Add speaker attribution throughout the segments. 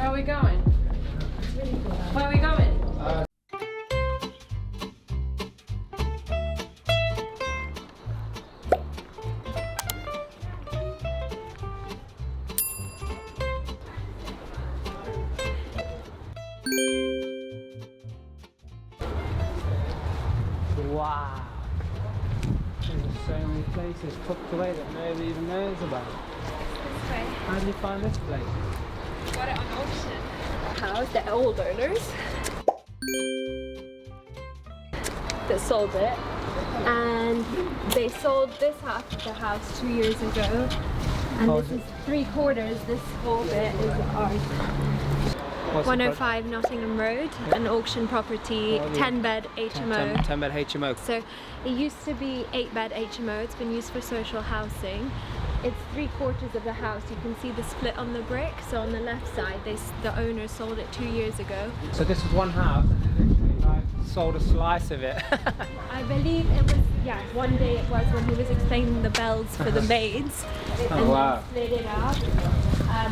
Speaker 1: Where are we going?
Speaker 2: It's really cool.
Speaker 1: Where are we going?
Speaker 3: Wow. There's so many places tucked away that nobody even knows about.
Speaker 2: This way.
Speaker 3: How did you find this place?
Speaker 2: Got it on auction. House, the old owners that sold it, and they sold this half of the house 2 years ago, and this is 3/4. This whole bit is ours. 105 Nottingham Road, an auction property, 10-bed HMO.
Speaker 3: 10-bed HMO.
Speaker 2: So it used to be 8-bed HMO. It's been used for social housing. It's 3/4 of the house. You can see the split on the brick. So on the left side, the owner sold it 2 years ago.
Speaker 3: So this was one house and they literally like sold a slice of it.
Speaker 2: I believe it was, yeah, one day it was when he was explaining the bells for the maids.
Speaker 3: Oh,
Speaker 2: and
Speaker 3: wow.
Speaker 2: then split it up.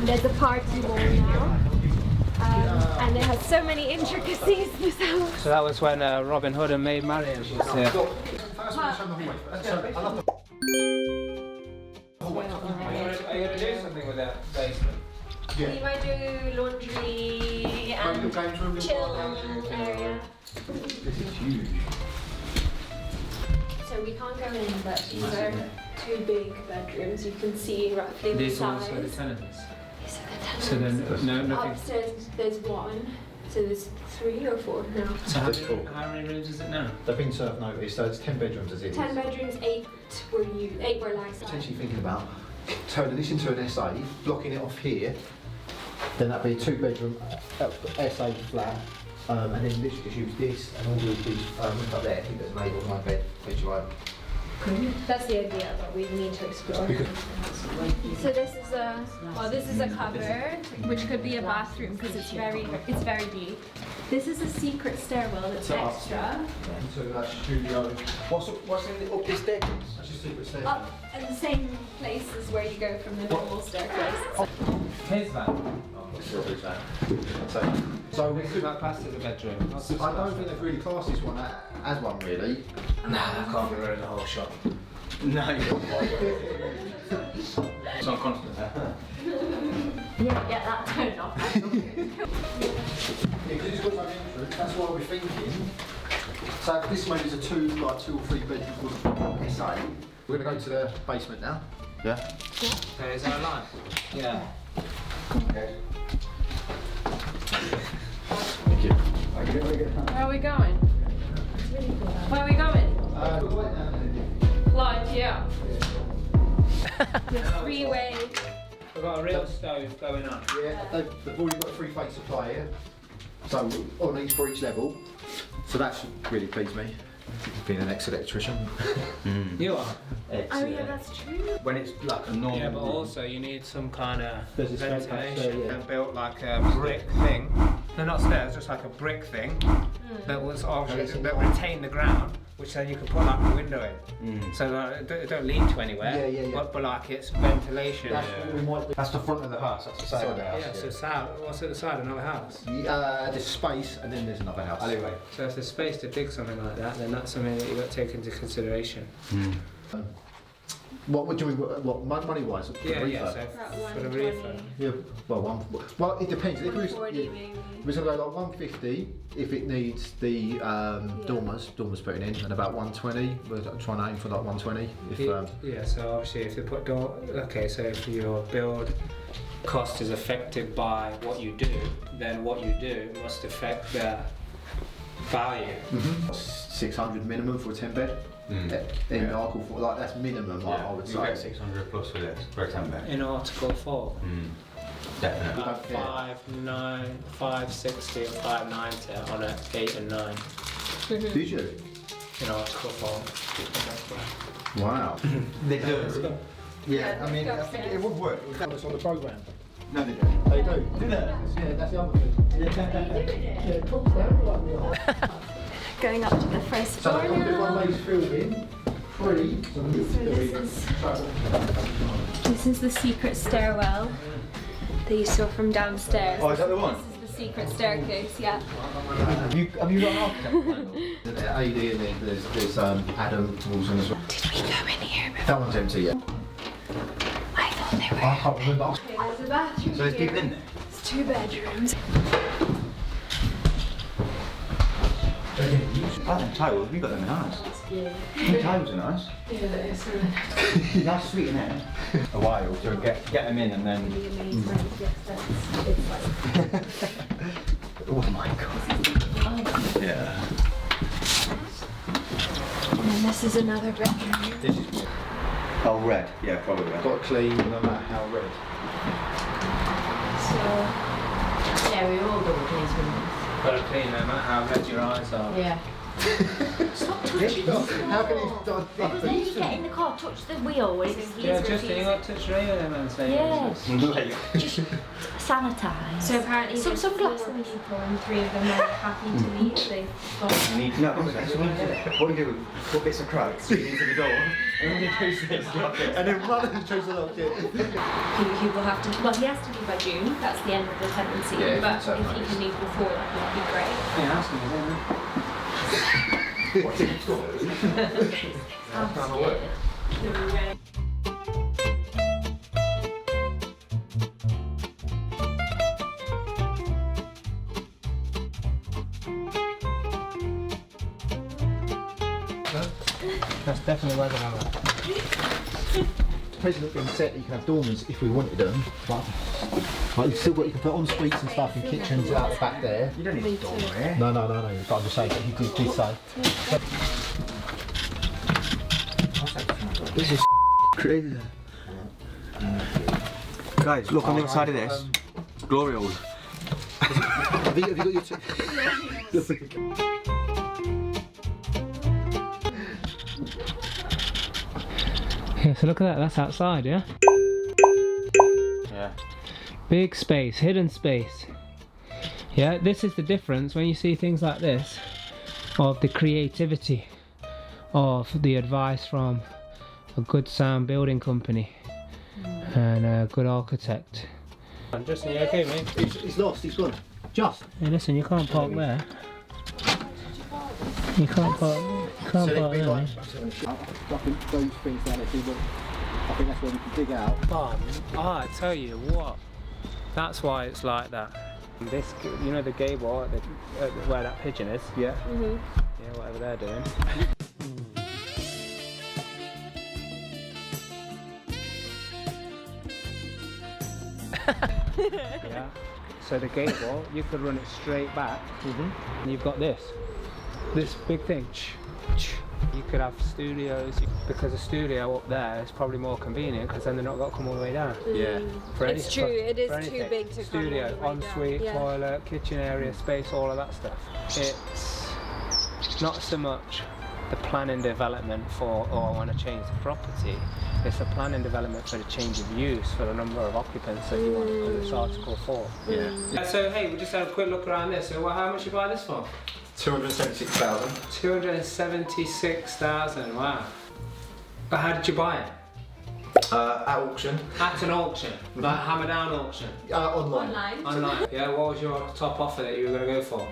Speaker 2: There's a party wall now. And it has so many intricacies, this house.
Speaker 3: So that was when Robin Hood and Maid Marian was here.
Speaker 1: Are you going to do something with that basement?
Speaker 2: We might do laundry and chill area.
Speaker 4: This is huge.
Speaker 2: So we can't go in, but these are 2 big bedrooms. You can see roughly the
Speaker 3: These are
Speaker 2: size.
Speaker 3: also the tenements.
Speaker 2: These are the tenants.
Speaker 3: So then, nothing.
Speaker 2: Upstairs there's 1, so there's 3 or 4 now.
Speaker 3: So how many rooms is it now?
Speaker 4: They've been served notice, so it's 10 bedrooms as it is.
Speaker 2: 10 bedrooms, 8 were licensed.
Speaker 4: Potentially thinking about turning this into an SA, blocking it off here, then that'd be a 2-bedroom SA flat, and then literally just use this and all of these rooms up there, keep it as an 8 or 9 bed HMO.
Speaker 2: That's the idea, but we need to explore. So this is a cupboard, which could be a bathroom because it's very deep. This is a secret stairwell that's extra.
Speaker 4: So that's studio. What's in the, up this staircase? That's your secret staircase.
Speaker 2: Up in the same place as where you go from the normal staircase.
Speaker 3: His van.
Speaker 4: So we
Speaker 3: This is
Speaker 4: could.
Speaker 3: like classed as a bedroom.
Speaker 4: I don't think they've really classed this one as one really.
Speaker 3: Nah, I can't be running the whole shop.
Speaker 5: No, it's not constant.
Speaker 2: Yeah, get that turned off.
Speaker 4: Yeah, because it's got no entrance, that's why we're thinking. So if this one is a 2 or 3 bedroom SA, we're going to go to the basement now. Yeah?
Speaker 3: So is there a line? Yeah.
Speaker 4: Okay. Thank you.
Speaker 1: Where are we going?
Speaker 2: It's really cool.
Speaker 1: Where are we going?
Speaker 4: Uh,
Speaker 1: Live, yeah.
Speaker 2: The 3-way.
Speaker 3: We've got a real stove going on.
Speaker 4: Yeah, they've already got a 3-phase supply here. So on each for each level. So that's really pleased me. Being an ex-electrician.
Speaker 3: You are?
Speaker 2: Oh yeah, that's true.
Speaker 5: When it's like a normal
Speaker 3: Yeah, but also you need some kind of
Speaker 4: There's a space
Speaker 3: ventilation.
Speaker 4: upstairs, yeah.
Speaker 3: They built like a brick thing. No, not stairs, just like a brick thing that was obviously that retained the ground, which then you could put like a window in. So it don't lead to anywhere.
Speaker 4: Yeah.
Speaker 3: But like it's ventilation.
Speaker 4: That's what we might do. That's the front of the house. That's the side of the house.
Speaker 3: Yeah, so what's at the side? Another house.
Speaker 4: There's space and then there's another house.
Speaker 3: Anyway, so if there's space to dig something like that, then that's something that you've got to take into consideration.
Speaker 4: What would you what money-wise?
Speaker 3: So for the refurb.
Speaker 4: Yeah, well, it depends. If it was,
Speaker 2: 140 maybe.
Speaker 4: we're going to go like 150 if it needs the dormers putting in, and about 120. We're trying to aim for like 120. If
Speaker 3: Yeah, so obviously if you put so if your build cost is affected by what you do, then what you do must affect the value.
Speaker 4: 600 minimum for a 10 bed. In Article 4, like that's minimum. I would
Speaker 5: You
Speaker 4: say.
Speaker 5: get 600 plus for this, for a 10 bed.
Speaker 3: In Article 4.
Speaker 5: Definitely.
Speaker 3: About 560 or 590 on an 8 and 9
Speaker 4: Did you?
Speaker 3: in Article 4.
Speaker 4: Wow.
Speaker 5: They do.
Speaker 4: Yeah, I mean, I think it would work. It's on the programme.
Speaker 5: No, they don't.
Speaker 4: They do.
Speaker 5: Do they?
Speaker 4: Yeah, that's the other thing. Yeah, it talks down like we are.
Speaker 2: Going up to the first
Speaker 4: So
Speaker 2: floor
Speaker 4: the one
Speaker 2: now.
Speaker 4: lady's filled in, 3.
Speaker 2: This is the secret stairwell. that you saw from downstairs.
Speaker 5: Oh, is that the one?
Speaker 2: This is the secret staircase, yeah.
Speaker 4: Have you got an architect panel? There's AD and then there's Adam Wilson as well.
Speaker 2: Did we go in here before?
Speaker 4: That one's empty, yeah.
Speaker 2: I thought they were.
Speaker 4: I can't remember.
Speaker 2: Okay, there's a bathroom
Speaker 5: So there's
Speaker 2: here.
Speaker 5: people in there?
Speaker 2: It's 2 bedrooms.
Speaker 5: I think tiles, we got them in ours.
Speaker 2: Yeah.
Speaker 5: The tiles are nice.
Speaker 2: Yeah, it's really nice.
Speaker 5: That's sweet, isn't it? A while to get them in and then.
Speaker 2: Really amazing. Yes, it's like.
Speaker 5: Oh my god. Yeah.
Speaker 2: And then this is another bedroom.
Speaker 4: This is
Speaker 5: Oh, red. Yeah, probably.
Speaker 4: got to clean no matter how red.
Speaker 2: So,
Speaker 6: Yeah, we all do policemen.
Speaker 3: Got to clean no matter how red your eyes are.
Speaker 6: Yeah.
Speaker 2: stop touching the
Speaker 4: How can you
Speaker 6: But then you get in the car, touch the wheel when it's
Speaker 3: Yeah, just you got to touch radio then and say.
Speaker 6: Yes.
Speaker 5: Like,
Speaker 6: Just sanitise.
Speaker 2: So apparently
Speaker 6: Some
Speaker 2: there's
Speaker 6: sunglasses.
Speaker 2: 4 people and 3 of them are happy to meet. They
Speaker 5: you need no. What do you do? Put bits of crack straight into the door, and when you close this, lock it.
Speaker 4: And then run and chose to lock it.
Speaker 2: he will have to. Well, he has to leave by June. That's the end of the tenancy.
Speaker 4: Yeah,
Speaker 2: but
Speaker 4: so
Speaker 2: if he
Speaker 4: nice.
Speaker 2: can leave before, that would be great.
Speaker 3: Yeah, ask me then.
Speaker 4: What's it called?
Speaker 6: I'm
Speaker 4: Kind of work.
Speaker 6: scared.
Speaker 3: That's definitely where I'm at.
Speaker 4: President being set, you can have dormers if we wanted them, but you've still got, you can put en suites and stuff in kitchens out the back there.
Speaker 5: You don't need a door here.
Speaker 4: No, but I'm just saying, he did say.
Speaker 5: This is crazy. Guys, look on the other side of this. Glory hole.
Speaker 4: Have you got your
Speaker 3: Yeah, so look at that, that's outside, yeah?
Speaker 5: Yeah.
Speaker 3: Big space, hidden space. Yeah, this is the difference when you see things like this, of the creativity of the advice from a good sound building company and a good architect. Justin, you okay, mate?
Speaker 4: He's lost, he's gone. Just.
Speaker 3: Hey, listen, you can't park there. You can't park there. You can't
Speaker 4: So
Speaker 3: park
Speaker 4: it'd be
Speaker 3: there,
Speaker 4: like,
Speaker 3: mate.
Speaker 4: I think those things down there, I think that's where we can dig out.
Speaker 3: I tell you what, that's why it's like that. This, you know, the gable where that pigeon is.
Speaker 4: Yeah.
Speaker 3: Yeah, whatever they're doing. Yeah. So the gable, you could run it straight back, and you've got this big thing. You could have studios, because a studio up there is probably more convenient because then they're not got to come all the way down.
Speaker 4: Yeah.
Speaker 3: For
Speaker 2: It's
Speaker 3: any-
Speaker 2: true, it is
Speaker 3: for
Speaker 2: too
Speaker 3: anything.
Speaker 2: big to come
Speaker 3: Studio,
Speaker 2: all the way down.
Speaker 3: ensuite,
Speaker 2: Yeah.
Speaker 3: toilet, kitchen area, space, all of that stuff. It's not so much the planning development for, oh, I want to change the property. It's a planning development for the change of use for the number of occupants that you want under this Article 4.
Speaker 4: Yeah.
Speaker 3: So hey, we just had a quick look around this. So how much you buy this for?
Speaker 4: 276,000.
Speaker 3: 276,000. Wow. But how did you buy it?
Speaker 4: At auction.
Speaker 3: At an auction, like hammer down auction.
Speaker 4: Online.
Speaker 3: Online. Yeah. What was your top offer that you were going to go for?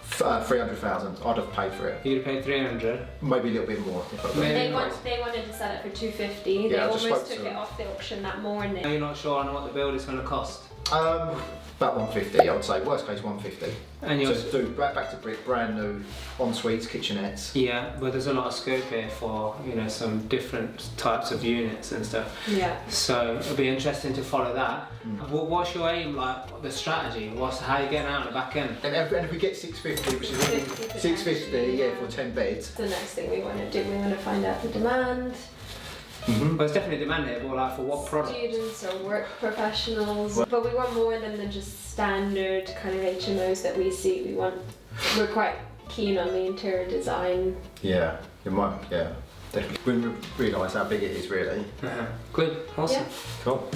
Speaker 4: 300,000. I'd have paid for it.
Speaker 3: You'd have paid 300.
Speaker 4: Maybe a little bit more. If I
Speaker 3: Maybe.
Speaker 2: They wanted to sell it for 250.
Speaker 4: Yeah,
Speaker 2: They
Speaker 4: I just
Speaker 2: almost
Speaker 4: spoke
Speaker 2: took
Speaker 4: to
Speaker 2: it
Speaker 4: them.
Speaker 2: off the auction that morning.
Speaker 3: You're not sure on what the build is going to cost.
Speaker 4: About 150, I would say. Worst case, 150.
Speaker 3: And you're
Speaker 4: Just do back to brick, brand new, en suites, kitchenettes.
Speaker 3: yeah, but there's a lot of scope here for, you know, some different types of units and stuff.
Speaker 2: Yeah.
Speaker 3: So it'll be interesting to follow that. What's your aim, like the strategy? How are you getting out of the back end?
Speaker 4: And if we get 650, which is
Speaker 2: 650
Speaker 4: 650, yeah, for 10 beds.
Speaker 2: It's the next thing we want to do. We want to find out the demand.
Speaker 3: But there's definitely demand here, but like for what product?
Speaker 2: Students or work professionals. But we want more than just standard kind of HMOs that we see. We're quite keen on the interior design.
Speaker 4: Yeah, it might, yeah. Definitely. We realise how big it is, really.
Speaker 3: Good, awesome.
Speaker 2: Yeah.
Speaker 4: Cool.